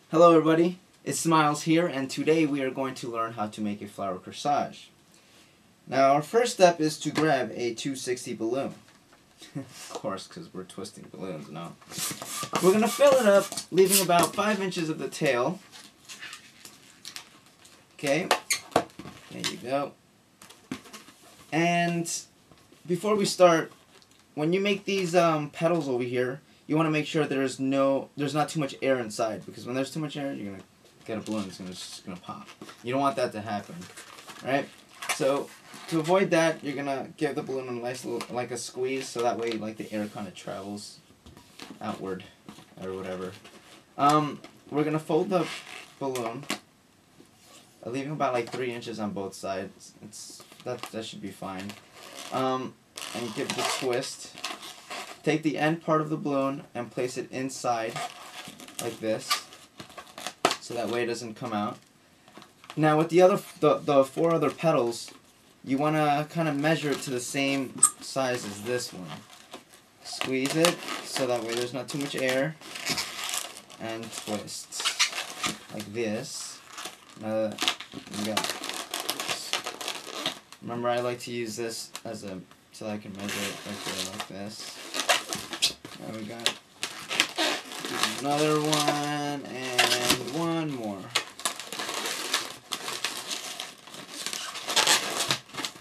Hello everybody, it's Smiles here, and today we are going to learn how to make a flower corsage. Now our first step is to grab a 260 balloon. Of course, because we're twisting balloons, no. We're going to fill it up, leaving about 5 inches of the tail. Okay, there you go. And before we start, when you make these petals over here, you want to make sure there's not too much air inside, because when there's too much air, you're gonna get a balloon that's just gonna pop. You don't want that to happen, right? So to avoid that, you're gonna give the balloon a nice little, like a squeeze, so that way like the air kind of travels outward or whatever. We're gonna fold the balloon, leaving about like 3 inches on both sides. That should be fine. And give it a twist. Take the end part of the balloon and place it inside like this, so that way it doesn't come out. Now with the 4 other petals, you want to kind of measure it to the same size as this one. Squeeze it so that way there's not too much air, and twist like this. Now you got. Remember, I like to use this as so I can measure it right there like this. There we go. Another one, and one more.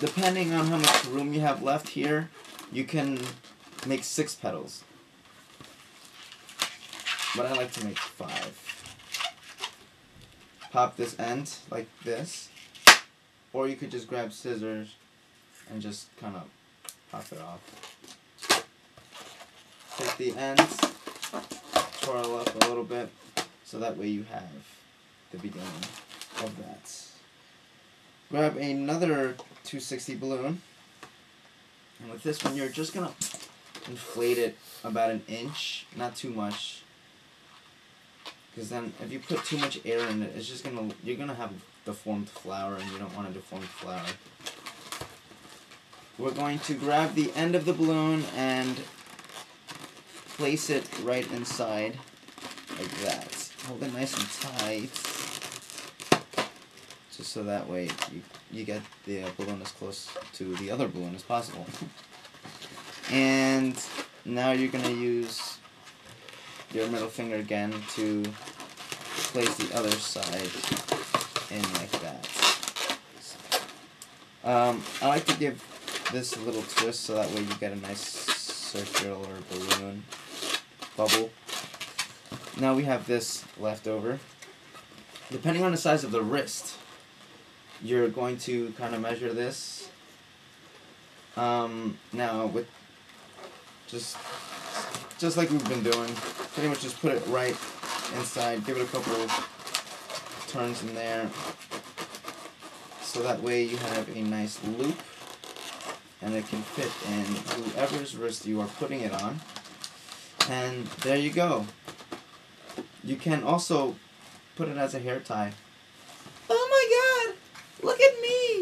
Depending on how much room you have left here, you can make 6 petals. But I like to make 5. Pop this end like this. Or you could just grab scissors and just kind of pop it off. Take the ends, twirl up a little bit, so that way you have the beginning of that. Grab another 260 balloon, and with this one you're just going to inflate it about 1 inch, not too much, because then if you put too much air in it, it's just you're going to have a deformed flower, and you don't want a deformed flower. We're going to grab the end of the balloon and place it right inside like that. Hold it nice and tight, just so that way you get the balloon as close to the other balloon as possible. And now you're going to use your middle finger again to place the other side in like that. I like to give this a little twist so that way you get a nice circular balloon bubble. Now we have this left over. Depending on the size of the wrist, you're going to kind of measure this. Now with just like we've been doing, pretty much just put it right inside, give it a couple of turns in there, so that way you have a nice loop and it can fit in whoever's wrist you are putting it on. And there you go. You can also put it as a hair tie. Oh my god! Look at me!